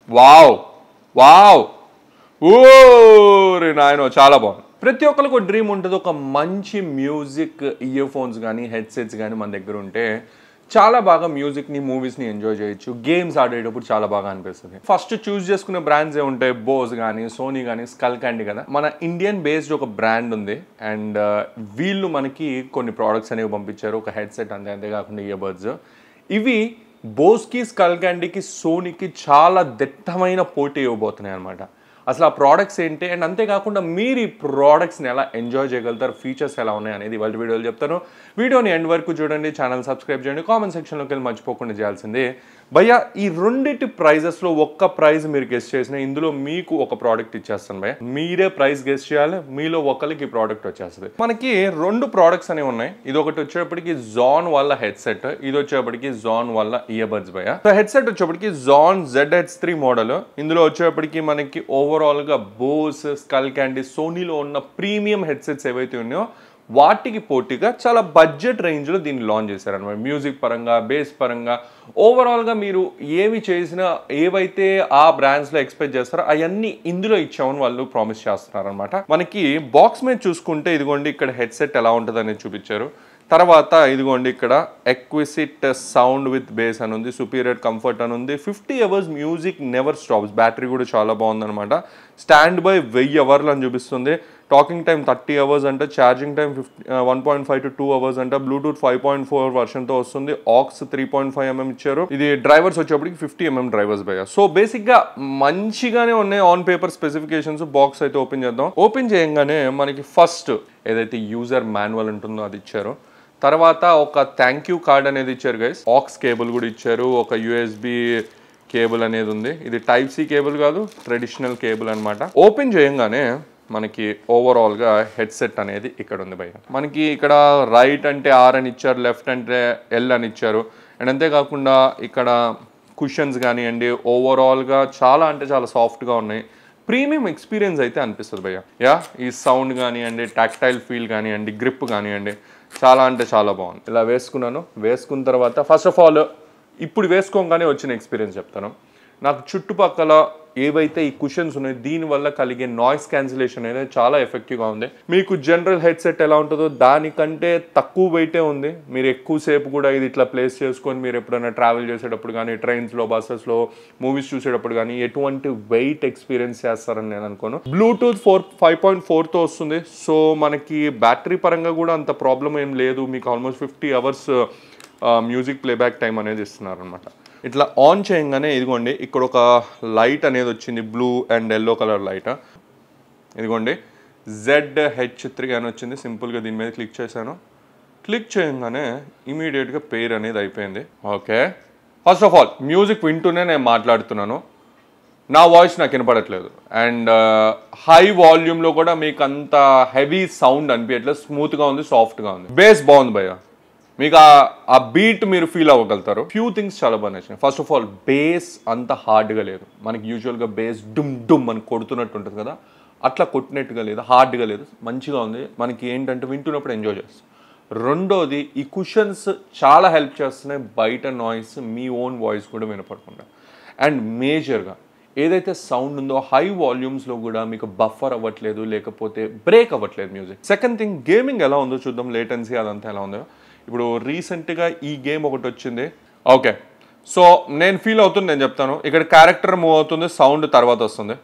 Wow wow ఓరే నాయనో చాలా బాగుంది. ప్రతి ఒక్కరికి ఒక డ్రీమ్ ఉంటుంది, ఒక మంచి మ్యూజిక్ ఇయర్ ఫోన్స్ కానీ హెడ్సెట్స్ కానీ మన దగ్గర ఉంటే చాలా బాగా మ్యూజిక్ని మూవీస్ని ఎంజాయ్ చేయొచ్చు, గేమ్స్ ఆడేటప్పుడు చాలా బాగా అనిపిస్తుంది. ఫస్ట్ చూస్ చేసుకునే బ్రాండ్స్ ఉంటాయి, బోస్ కానీ సోనీ కానీ స్కల్ క్యాండీ కదా. మన ఇండియన్ బేస్డ్ ఒక బ్రాండ్ ఉంది అండ్ వీళ్ళు మనకి కొన్ని ప్రోడక్ట్స్ అనేవి పంపించారు, ఒక హెడ్సెట్ అంతేకాకుండా ఇయర్ బడ్స్. ఇవి బోస్కి స్కల్ క్యాండీకి సోనీకి చాలా దిట్టమైన పోటీ ఇవ్వబోతున్నాయి అనమాట. అసలు ఆ ప్రోడక్ట్స్ ఏంటి అండ్ అంతేకాకుండా మీరు ఈ ప్రోడక్ట్స్ని ఎలా ఎంజాయ్ చేయగలుగుతారు, ఫీచర్స్ ఎలా ఉన్నాయి అనేది వాళ్ళ వీడియోలో చెప్తాను. వీడియోని ఎండ్ వరకు చూడండి, ఛానల్ సబ్స్క్రైబ్ చేయండి, కామెంట్ సెక్షన్లోకి వెళ్ళి మర్చిపోకుండా చేయాల్సింది. భయ్యా ఈ రెండింటి ప్రైజెస్లో ఒక్క ప్రైజ్ మీరు గెస్ట్ చేసిన ఇందులో మీకు ఒక ప్రోడక్ట్ ఇచ్చేస్తాను భయ్య. మీరే ప్రైస్ గెస్ట్ చేయాలి, మీలో ఒకరికి ఈ ప్రోడక్ట్ వచ్చేస్తుంది. మనకి రెండు ప్రోడక్ట్స్ అనేవి ఉన్నాయి. ఇది ఒకటి వచ్చేప్పటికి జాన్ వాళ్ళ హెడ్సెట్, ఇది వచ్చేప్పటికి జాన్ వాళ్ళ ఇయర్ బడ్స్ భయ్య. సో హెడ్సెట్ వచ్చేప్పటికి జాన్ ZH3 మోడల్. ఇందులో వచ్చేప్పటికి మనకి ఓవరాల్ గా బోస్, స్కల్ క్యాండీ, సోనీలో ఉన్న ప్రీమియం హెడ్సెట్స్ ఏవైతే ఉన్నాయో వాటికి పోటీగా చాలా బడ్జెట్ రేంజ్లో దీన్ని లాంచ్ చేశారనమాట. మ్యూజిక్ పరంగా, బేస్ పరంగా, ఓవరాల్గా మీరు ఏవి చేసినా ఏవైతే ఆ బ్రాండ్స్లో ఎక్స్పెక్ట్ చేస్తారో అవన్నీ ఇందులో ఇచ్చామని వాళ్ళు ప్రామిస్ చేస్తున్నారు అనమాట. మనకి బాక్స్ మీద చూసుకుంటే ఇదిగోండి ఇక్కడ హెడ్సెట్ ఎలా ఉంటుంది అనేది చూపించారు. తర్వాత ఇదిగోండి ఇక్కడ ఎక్విసిట్ సౌండ్ విత్ బేస్ అని ఉంది, సుపీరియర్ కంఫర్ట్ అని ఉంది, 50 hours music never stops, battery కూడా చాలా బాగుందనమాట. స్టాండ్ బై 1000 hours అని చూపిస్తుంది. టాకింగ్ టైం 30 hours అంటే, ఛార్జింగ్ టైం 1.5 to 2 hours అంటే, బ్లూటూత్ 5.4 వర్షన్తో వస్తుంది, ఆక్స్ 3.5 mm ఇచ్చారు. ఇది డ్రైవర్స్ వచ్చేప్పటికి 50 mm డ్రైవర్స్ భయ్య. సో బేసిక్గా మంచిగానే ఉన్నాయి ఆన్ పేపర్ స్పెసిఫికేషన్స్. బాక్స్ అయితే ఓపెన్ చేద్దాం. ఓపెన్ చేయగానే మనకి ఫస్ట్ ఏదైతే యూజర్ మాన్యువల్ ఉంటుందో అది ఇచ్చారు. తర్వాత ఒక థ్యాంక్ యూ కార్డ్ అనేది ఇచ్చారు గైస్. ఆక్స్ కేబుల్ కూడా ఇచ్చారు, ఒక USB కేబుల్ అనేది ఉంది. ఇది టైప్ C కేబుల్ కాదు, ట్రెడిషనల్ కేబుల్ అనమాట. ఓపెన్ చేయగానే మనకి ఓవరాల్గా హెడ్సెట్ అనేది ఇక్కడ ఉంది భయ్య. మనకి ఇక్కడ రైట్ అంటే R అని ఇచ్చారు, లెఫ్ట్ అంటే L అని ఇచ్చారు. అండ్ అంతేకాకుండా ఇక్కడ కుషన్స్ కానివ్వండి ఓవరాల్గా చాలా అంటే చాలా సాఫ్ట్గా ఉన్నాయి. ప్రీమియం ఎక్స్పీరియన్స్ అయితే అనిపిస్తుంది భయ్య. ఈ సౌండ్ కానివ్వండి, టాక్టైల్ ఫీల్ కానివ్వండి, గ్రిప్ కానివ్వండి చాలా అంటే చాలా బాగుంది. ఇలా వేసుకున్నాను. వేసుకున్న తర్వాత ఫస్ట్ ఆఫ్ ఆల్ ఇప్పుడు వేసుకోగానే వచ్చిన ఎక్స్పీరియన్స్ చెప్తాను. నాకు చుట్టుపక్కల ఏవైతే ఈ కుషన్స్ ఉన్నాయో దీనివల్ల కలిగే నాయిస్ క్యాన్సిలేషన్ అనేది చాలా ఎఫెక్టివ్గా ఉంది. మీకు జనరల్ హెడ్సెట్ ఎలా ఉంటుందో దానికంటే తక్కువ వెయిటే ఉంది. మీరు ఎక్కువసేపు కూడా ఇది ఇట్లా ప్లేస్ చేసుకొని మీరు ఎప్పుడైనా ట్రావెల్ చేసేటప్పుడు కానీ, ట్రైన్స్లో, బస్సెస్లో, మూవీస్ చూసేటప్పుడు కానీ ఎటువంటి వెయిట్ ఎక్స్పీరియన్స్ చేస్తారని నేను అనుకోను. బ్లూటూత్ 5.4తో వస్తుంది. సో మనకి బ్యాటరీ పరంగా కూడా అంత ప్రాబ్లం ఏం లేదు. మీకు almost 50 hours music playback time అనేది ఇస్తున్నారు అనమాట. ఇట్లా ఆన్ చేయగానే ఇదిగోండి ఇక్కడ ఒక లైట్ అనేది వచ్చింది, blue and yellow colour light. ఇదిగోండి ZH3 అని వచ్చింది. సింపుల్గా దీని మీద క్లిక్ చేశాను. క్లిక్ చేయగానే ఇమీడియట్గా పేర్ అనేది అయిపోయింది. Okay, first of all music వింటూనే నేను మాట్లాడుతున్నాను, నా వాయిస్ నాకు వినపడట్లేదు. అండ్ హై వాల్యూమ్లో కూడా మీకు అంత హెవీ సౌండ్ అనిపించట్లేదు, స్మూత్గా ఉంది, సాఫ్ట్గా ఉంది. బేస్ బాగుంది భయ్య, మీకు ఆ బీట్ మీరు ఫీల్ అవ్వగలుగుతారు. ఫ్యూ థింగ్స్ చాలా బాగా నచ్చినాయి. ఫస్ట్ ఆఫ్ ఆల్ బేస్ అంత హార్డ్గా లేదు. మనకి యూజువల్గా బేస్ డుమ్ డుమ్ అని కొడుతున్నట్టు ఉంటుంది కదా, అట్లా కొట్టినట్టుగా లేదు, హార్డ్గా లేదు, మంచిగా ఉంది. మనకి ఏంటంటే వింటున్నప్పుడు ఎంజాయ్ చేస్తాం. రెండోది ఈ కుషన్స్ చాలా హెల్ప్ చేస్తున్నాయి బయట నాయిస్, మీ ఓన్ వాయిస్ కూడా వినపడకుండా. అండ్ మేజర్గా ఏదైతే సౌండ్ ఉందో హై వాల్యూమ్స్లో కూడా మీకు బఫర్ అవ్వట్లేదు, లేకపోతే బ్రేక్ అవ్వట్లేదు మ్యూజిక్. సెకండ్ థింగ్, గేమింగ్ ఎలా ఉందో చూద్దాం, లేటెన్సీ అదంతా ఎలా ఉందో. ఇప్పుడు రీసెంట్గా ఈ గేమ్ ఒకటి వచ్చింది. ఓకే, సో నేను ఫీల్ అవుతుంది, నేను చెప్తాను. ఇక్కడ క్యారెక్టర్ మూవ్ అవుతుంది, సౌండ్ తర్వాత వస్తుంది.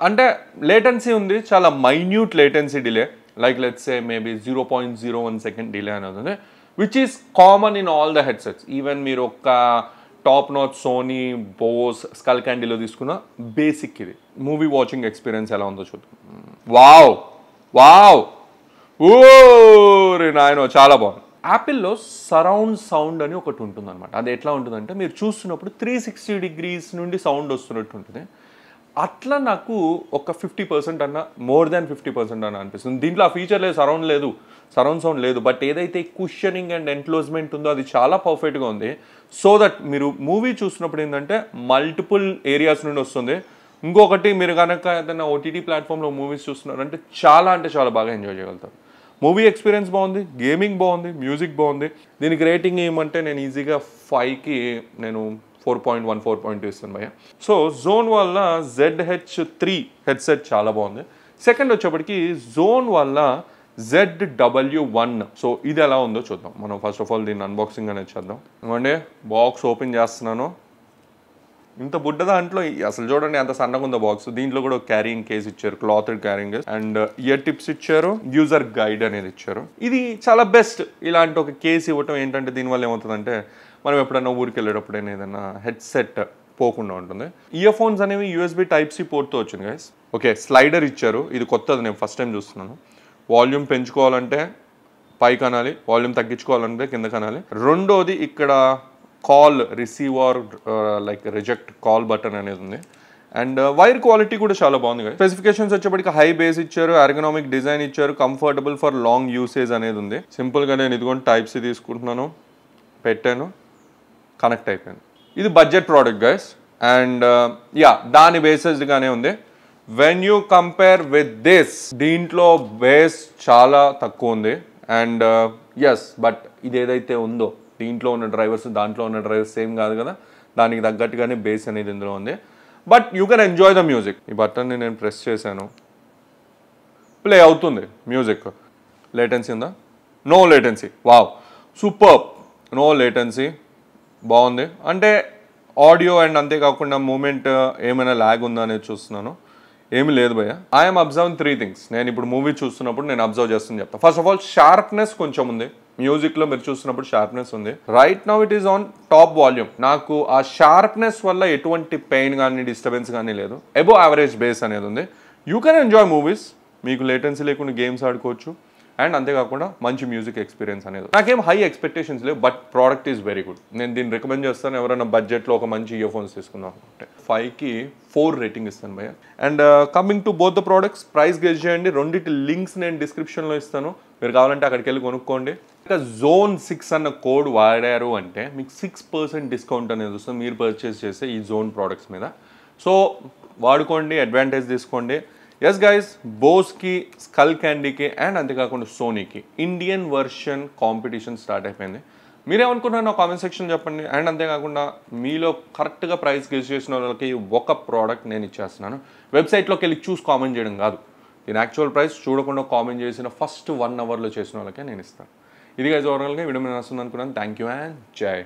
అంటే లేటెన్సీ ఉంది, చాలా minute latency delay, like let's say maybe 0.01 second delay అని అవుతుంది, which is common in all the headsets. Even మీరు ఒక top notch Sony, Bose, skull క్యాండీలో తీసుకున్న బేసిక్ ఇది. మూవీ వాచింగ్ ఎక్స్పీరియన్స్ ఎలా ఉందో చూద్దాం. వావ్ వావ్ ఓరే నాయనో చాలా బాగుంది. యాపిల్లో సరౌండ్ సౌండ్ అని ఒకటి ఉంటుంది అనమాట. అది ఎట్లా ఉంటుందంటే మీరు చూస్తున్నప్పుడు 360 degrees నుండి సౌండ్ వస్తున్నట్టు ఉంటుంది. అట్లా నాకు ఒక 50% అన్న, మోర్ దాన్ 50% అన్న అనిపిస్తుంది. దీంట్లో ఆ ఫీచర్ లేదు, సరౌండ్ సౌండ్ లేదు. బట్ ఏదైతే కుషనింగ్ అండ్ ఎన్క్లోజ్మెంట్ ఉందో అది చాలా పర్ఫెక్ట్గా ఉంది. సో దట్ మీరు మూవీ చూసినప్పుడు ఏంటంటే మల్టిపుల్ ఏరియాస్ నుండి వస్తుంది. ఇంకొకటి మీరు కనుక ఏదైనా OTT ప్లాట్ఫామ్లో మూవీస్ చూస్తున్నారంటే చాలా బాగా ఎంజాయ్ చేయగలుగుతారు. మూవీ ఎక్స్పీరియన్స్ బాగుంది, గేమింగ్ బాగుంది, మ్యూజిక్ బాగుంది. దీనికి రేటింగ్ ఏమంటే నేను ఈజీగా 5కి నేను 4.1 4.2 ఇస్తాను భయ్య. సో జోన్ వల్ల ZH3 హెడ్సెట్ చాలా బాగుంది. సెకండ్ వచ్చేప్పటికి జోన్ వల్ల ZW1. సో ఇది ఎలా ఉందో చూద్దాం. మనం ఫస్ట్ ఆఫ్ ఆల్ దీన్ని అన్బాక్సింగ్ అనేది చేద్దాం. ఇవ్వండి, బాక్స్ ఓపెన్ చేస్తున్నాను. ఇంత బుడ్డ దాంట్లో అసలు చూడండి ఎంత సన్నగా ఉందో బాక్స్. దీంట్లో కూడా క్యారింగ్ కేస్ ఇచ్చారు, cloth carrying case, and year tips ఇచ్చారు, యూజర్ గైడ్ అనేది ఇచ్చారు. ఇది చాలా బెస్ట్. ఇలాంటి ఒక కేసు ఇవ్వటం ఏంటంటే దీనివల్ల ఏమవుతుందంటే మనం ఎప్పుడైనా ఊరికి వెళ్ళేటప్పుడైనా ఏదైనా హెడ్సెట్ పోకుండా ఉంటుంది. ఇయర్ ఫోన్స్ అనేవి USB Type-C పోర్ట్తో వచ్చింది గైస్. ఓకే, స్లైడర్ ఇచ్చారు. ఇది కొత్తది, నేను ఫస్ట్ టైం చూస్తున్నాను. వాల్యూమ్ పెంచుకోవాలంటే పైకి అనాలి, వాల్యూమ్ తగ్గించుకోవాలంటే కింద కనాలి. రెండోది ఇక్కడ call receiver like reject call button అనేది ఉంది. అండ్ వైర్ క్వాలిటీ కూడా చాలా బాగుంది కదా. స్పెసిఫికేషన్స్ వచ్చేప్పటికి హై బేస్ ఇచ్చారు, ఎర్గనామిక్ డిజైన్ ఇచ్చారు, కంఫర్టబుల్ ఫర్ లాంగ్ యూసేజ్ అనేది ఉంది. సింపుల్గా నేను ఇదిగోండి Type-C తీసుకుంటున్నాను, పెట్టాను, కనెక్ట్ అయిపోయింది. ఇది బడ్జెట్ ప్రోడక్ట్ గైస్. అండ్ దాని బేస్డ్గానే ఉంది. When you compare with this, దీంట్లో బేస్ చాలా తక్కువ ఉంది. అండ్ బట్ ఇది ఏదైతే ఉందో దీంట్లో ఉన్న డ్రైవర్స్ దాంట్లో ఉన్న డ్రైవర్స్ సేమ్ కాదు కదా, దానికి తగ్గట్టుగానే బేస్ అనేది ఇందులో ఉంది. But you can enjoy the music. ఈ బటన్ని నేను ప్రెస్ చేశాను, ప్లే అవుతుంది మ్యూజిక్. లేటెన్సీ ఉందా? No latency. Wow, super, no latency, బాగుంది. అంటే ఆడియో అండ్ అంతేకాకుండా మూమెంట్ ఏమైనా ల్యాగ్ ఉందా అనేది చూస్తున్నాను. ఏమి లేదు భయ్య. I'm observe 3 things. నేను ఇప్పుడు మూవీ చూస్తున్నప్పుడు నేను అబ్జర్వ్ చేస్తాను చెప్తాను. ఫస్ట్ ఆఫ్ ఆల్ షార్ప్నెస్ కొంచెం ఉంది మ్యూజిక్లో. మీరు చూస్తున్నప్పుడు షార్ప్నెస్ ఉంది. Right now it is on top volume. నాకు ఆ షార్ప్నెస్ వల్ల ఎటువంటి పెయిన్ కానీ డిస్టర్బెన్స్ కానీ లేదు. అబోవ్ యావరేజ్ బేస్ అనేది ఉంది. You can enjoy movies. మీకు లేటెన్సీ లేకుండా గేమ్స్ ఆడుకోవచ్చు. అండ్ అంతేకాకుండా మంచి మ్యూజిక్ ఎక్స్పీరియన్స్ అనేది. నాకేం హై ఎక్స్పెక్టేషన్స్ లేవు, but product is very good. నేను దీన్ని రికమెండ్ చేస్తాను ఎవరైనా బడ్జెట్లో ఒక మంచి ఇయర్ ఫోన్స్ తీసుకుందాం అనుకుంటే. 5కి 4 రేటింగ్ ఇస్తాను భయ్య. And coming to both the products, price guess చేయండి. రెండింటి లింక్స్ నేను డిస్క్రిప్షన్లో ఇస్తాను, మీరు కావాలంటే అక్కడికి వెళ్ళి కొనుక్కోండి. ఇంకా Zone 6 అన్న కోడ్ వాడారు అంటే మీకు 6% డిస్కౌంట్ అనేది వస్తుంది మీరు పర్చేస్ చేస్తే ఈ జోన్ ప్రోడక్ట్స్ మీద. సో వాడుకోండి, అడ్వాంటేజ్ తీసుకోండి. ఎస్ గైస్, బోస్కి, స్కల్ క్యాండీకి అండ్ అంతేకాకుండా సోనీకి ఇండియన్ వర్షన్ కాంపిటీషన్ స్టార్ట్ అయిపోయింది. మీరేమనుకుంటున్నారు నా కామెంట్ సెక్షన్ చెప్పండి. అండ్ అంతేకాకుండా మీలో కరెక్ట్గా ప్రైస్ గెస్ చేసిన వాళ్ళకి ఒక ప్రోడక్ట్ నేను ఇచ్చేస్తున్నాను. వెబ్సైట్లోకి వెళ్ళి చూసి కామెంట్ చేయడం కాదు, దీని యాక్చువల్ ప్రైస్ చూడకుండా కామెంట్ చేసిన ఫస్ట్ 1 అవర్లో చేసిన వాళ్ళకే నేను ఇస్తాను. ఇది గైస్ ఓవరాల్గా వీడియో మీద వస్తుంది అనుకున్నాను. థ్యాంక్ యూ అండ్ జై.